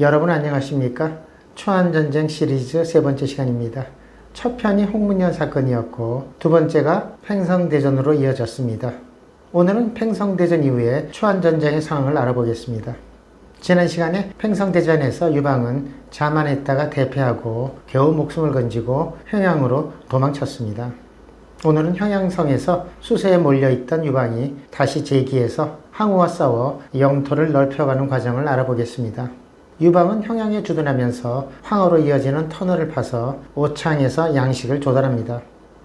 여러분 안녕하십니까? 초안전쟁 시리즈 세 번째 시간입니다. 첫 편이 홍문현 사건이었고 두 번째가 팽성대전으로 이어졌습니다. 오늘은 팽성대전 이후에 초안전쟁의 상황을 알아보겠습니다. 지난 시간에 팽성대전에서 유방은 자만했다가 대패하고 겨우 목숨을 건지고 평양으로 도망쳤습니다. 오늘은 평양성에서 수세에 몰려있던 유방이 다시 재기해서 항우와 싸워 영토를 넓혀가는 과정을 알아보겠습니다. 유방은 평양에 주둔하면서 황허로 이어지는 터널을 파서 오창에서 양식을 조달합니다.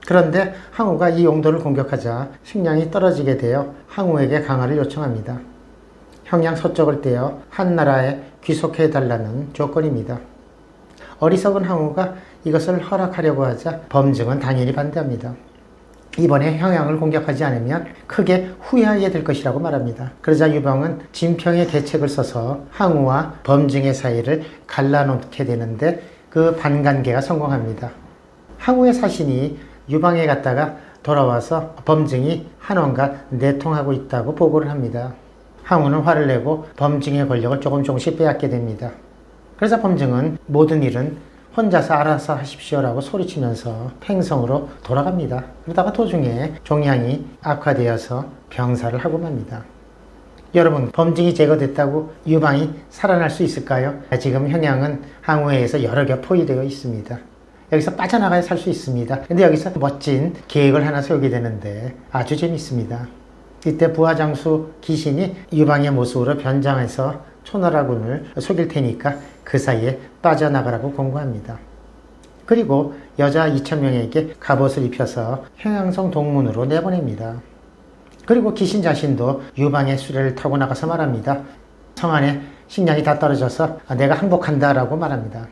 그런데 항우가 이 용도를 공격하자 식량이 떨어지게 되어 항우에게 강화를 요청합니다. 평양 서쪽을 떼어 한나라에 귀속해달라는 조건입니다. 어리석은 항우가 이것을 허락하려고 하자 범증은 당연히 반대합니다. 이번에 평양을 공격하지 않으면 크게 후회하게 될 것이라고 말합니다. 그러자 유방은 진평의 계책을 써서 항우와 범증의 사이를 갈라놓게 되는데 그 반관계가 성공합니다. 항우의 사신이 유방에 갔다가 돌아와서 범증이 한원과 내통하고 있다고 보고를 합니다. 항우는 화를 내고 범증의 권력을 조금씩 빼앗게 됩니다. 그래서 범증은 모든 일은 혼자서 알아서 하십시오라고 소리치면서 팽성으로 돌아갑니다. 그러다가 도중에 종양이 악화되어서 병사를 하고 맙니다. 여러분, 범증이 제거됐다고 유방이 살아날 수 있을까요? 지금 평양은 항우에 의해서 여러 개 포위되어 있습니다. 여기서 빠져나가야 살 수 있습니다. 근데 여기서 멋진 계획을 하나 세우게 되는데 아주 재밌습니다. 이때 부하장수 기신이 유방의 모습으로 변장해서 초나라군을 속일 테니까 그 사이에 빠져나가라고 공고합니다. 그리고 여자 2,000명에게 갑옷을 입혀서 평양성 동문으로 내보냅니다. 그리고 기신 자신도 유방의 수레를 타고 나가서 말합니다. 성 안에 식량이 다 떨어져서 내가 항복한다 라고 말합니다.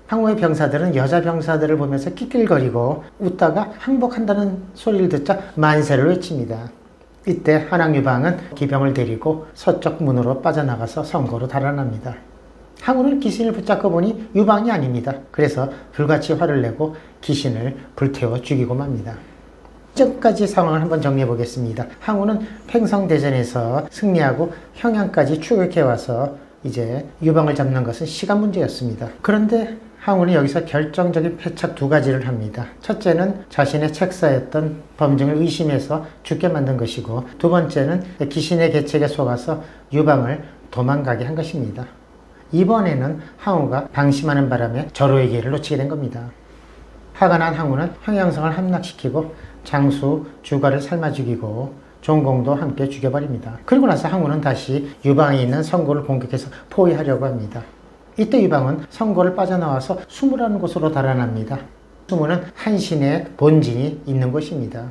항우의 병사들은 여자 병사들을 보면서 낄낄거리고 웃다가 항복한다는 소리를 듣자 만세를 외칩니다. 이때 한항유방은 기병을 데리고 서쪽 문으로 빠져나가서 성고로 달아납니다. 항우는 기신을 붙잡고 보니 유방이 아닙니다. 그래서 불같이 화를 내고 기신을 불태워 죽이고 맙니다. 지금까지 상황을 한번 정리해 보겠습니다. 항우는 팽성대전에서 승리하고 평양까지 추격해와서 이제 유방을 잡는 것은 시간 문제였습니다. 그런데 항우는 여기서 결정적인 패착 두 가지를 합니다. 첫째는 자신의 책사였던 범증을 의심해서 죽게 만든 것이고, 두 번째는 기신의 계책에 속아서 유방을 도망가게 한 것입니다. 이번에는 항우가 방심하는 바람에 절호의 기회를 놓치게 된 겁니다. 화가 난 항우는 평양성을 함락시키고 장수 주가를 삶아 죽이고 종공도 함께 죽여버립니다. 그리고 나서 항우는 다시 유방에 있는 성고를 공격해서 포위하려고 합니다. 이때 유방은 성고를 빠져나와서 수무라는 곳으로 달아납니다. 수무는 한신의 본진이 있는 곳입니다.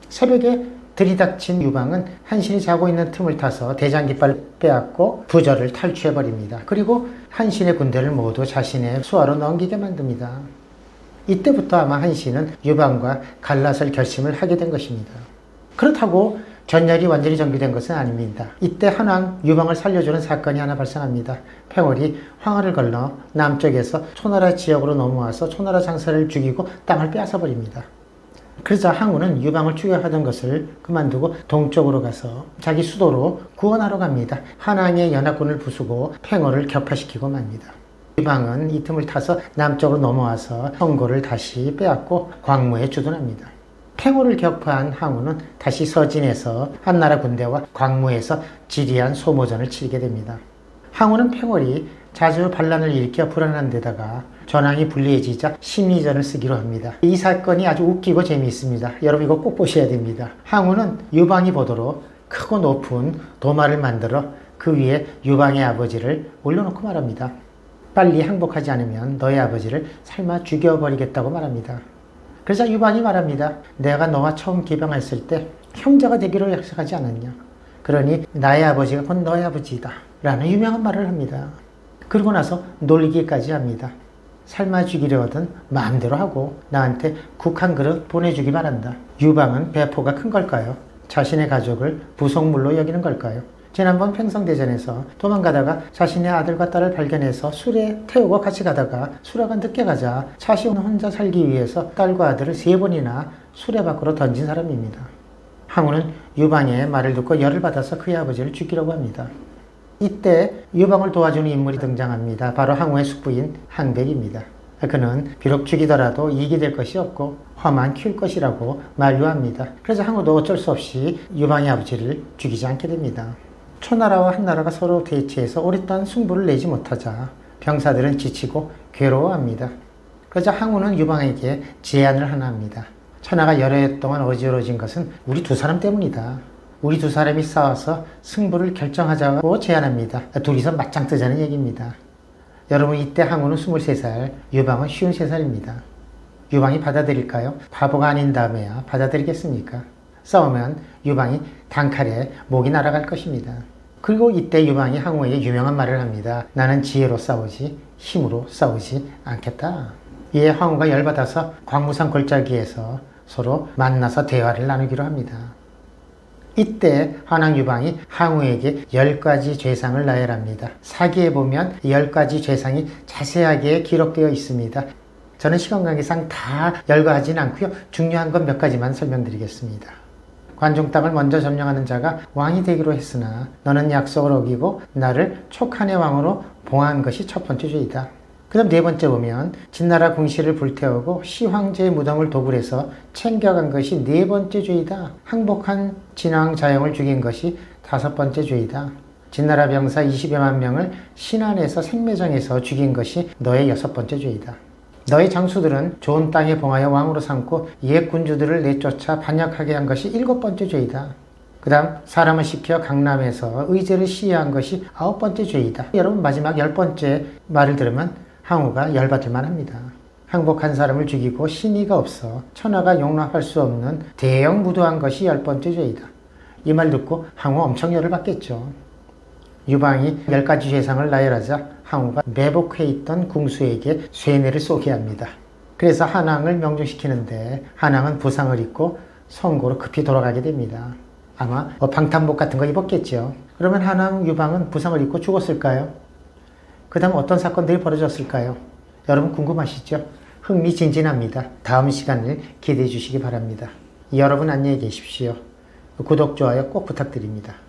새벽에 들이닥친 유방은 한신이 자고 있는 틈을 타서 대장깃발을 빼앗고 부저를 탈취해버립니다. 그리고 한신의 군대를 모두 자신의 수하로 넘기게 만듭니다. 이때부터 아마 한신은 유방과 갈라설 결심을 하게 된 것입니다. 그렇다고 전열이 완전히 정비된 것은 아닙니다. 이때 한왕 유방을 살려주는 사건이 하나 발생합니다. 팽월이 황하를 건너 남쪽에서 초나라 지역으로 넘어와서 초나라 장사를 죽이고 땅을 빼앗아버립니다. 그러자 항우는 유방을 추격하던 것을 그만두고 동쪽으로 가서 자기 수도로 구원하러 갑니다. 한왕의 연합군을 부수고 팽월을 격파시키고 맙니다. 유방은 이 틈을 타서 남쪽으로 넘어와서 성고를 다시 빼앗고 광무에 주둔합니다. 팽월을 격파한 항우는 다시 서진에서 한나라 군대와 광무에서 지리한 소모전을 치르게 됩니다. 항우는 팽월이 자주 반란을 일으켜 불안한 데다가 전황이 불리해지자 심리전을 쓰기로 합니다. 이 사건이 아주 웃기고 재미있습니다. 여러분 이거 꼭 보셔야 됩니다. 항우는 유방이 보도록 크고 높은 도마를 만들어 그 위에 유방의 아버지를 올려놓고 말합니다. 빨리 항복하지 않으면 너의 아버지를 삶아 죽여버리겠다고 말합니다. 그래서 유방이 말합니다. 내가 너와 처음 기병했을 때 형제가 되기로 약속하지 않았냐. 그러니 나의 아버지가 곧 너의 아버지다 라는 유명한 말을 합니다. 그러고 나서 놀리기까지 합니다. 삶아 죽이려거든 마음대로 하고 나한테 국 한 그릇 보내주기만 한다. 유방은 배포가 큰 걸까요? 자신의 가족을 부속물로 여기는 걸까요? 지난번 팽성대전에서 도망가다가 자신의 아들과 딸을 발견해서 수레에 태우고 같이 가다가 수레가 늦게 가자 자신 혼자 살기 위해서 딸과 아들을 3번이나 수레 밖으로 던진 사람입니다. 항우는 유방의 말을 듣고 열을 받아서 그의 아버지를 죽이려고 합니다. 이때 유방을 도와주는 인물이 등장합니다. 바로 항우의 숙부인 항백입니다. 그는 비록 죽이더라도 이익이 될 것이 없고 화만 키울 것이라고 만류합니다. 그래서 항우도 어쩔 수 없이 유방의 아버지를 죽이지 않게 됩니다. 초나라와 한나라가 서로 대치해서 오랫동안 승부를 내지 못하자 병사들은 지치고 괴로워합니다. 그러자 항우는 유방에게 제안을 하나 합니다. 천하가 여러 해 동안 어지러진 것은 우리 두 사람 때문이다. 우리 두 사람이 싸워서 승부를 결정하자고 제안합니다. 둘이서 맞짱 뜨자는 얘기입니다. 여러분, 이때 항우는 23살, 유방은 53살입니다. 유방이 받아들일까요? 바보가 아닌 다음에야 받아들이겠습니까? 싸우면 유방이 단칼에 목이 날아갈 것입니다. 그리고 이때 유방이 항우에게 유명한 말을 합니다. 나는 지혜로 싸우지 힘으로 싸우지 않겠다. 이에 항우가 열받아서 광무산 골짜기에서 서로 만나서 대화를 나누기로 합니다. 이때 한왕 유방이 항우에게 10가지 죄상을 나열합니다. 사기에 보면 10가지 죄상이 자세하게 기록되어 있습니다. 저는 시간 관계상 다 열거하지는 않고요. 중요한 건 몇 가지만 설명드리겠습니다. 관중 땅을 먼저 점령하는 자가 왕이 되기로 했으나 너는 약속을 어기고 나를 촉한의 왕으로 봉한 것이 첫 번째 죄이다. 그 다음 네 번째 보면 진나라 궁실을 불태우고 시황제의 무덤을 도굴해서 챙겨간 것이 네 번째 죄이다. 항복한 진왕 자영을 죽인 것이 다섯 번째 죄이다. 진나라 병사 20여만 명을 신안에서 생매장에서 죽인 것이 너의 여섯 번째 죄이다. 너의 장수들은 좋은 땅에 봉하여 왕으로 삼고 옛 군주들을 내쫓아 반역하게 한 것이 일곱 번째 죄이다. 그 다음 사람을 시켜 강남에서 의제를 시해한 것이 아홉 번째 죄이다. 여러분, 마지막 열 번째 말을 들으면 항우가 열받을 만합니다. 항복한 사람을 죽이고 신의가 없어 천하가 용납할 수 없는 대형 무도한 것이 열 번째 죄이다. 이 말 듣고 항우 엄청 열을 받겠죠. 유방이 10가지 죄상을 나열하자 항우가 매복해 있던 궁수에게 쇠뇌를 쏘게 합니다. 그래서 한왕을 명중시키는데 한왕은 부상을 입고 성고로 급히 돌아가게 됩니다. 아마 방탄복 같은 거 입었겠죠. 그러면 한왕 유방은 부상을 입고 죽었을까요? 그 다음 어떤 사건들이 벌어졌을까요? 여러분 궁금하시죠? 흥미진진합니다. 다음 시간을 기대해 주시기 바랍니다. 여러분 안녕히 계십시오. 구독, 좋아요 꼭 부탁드립니다.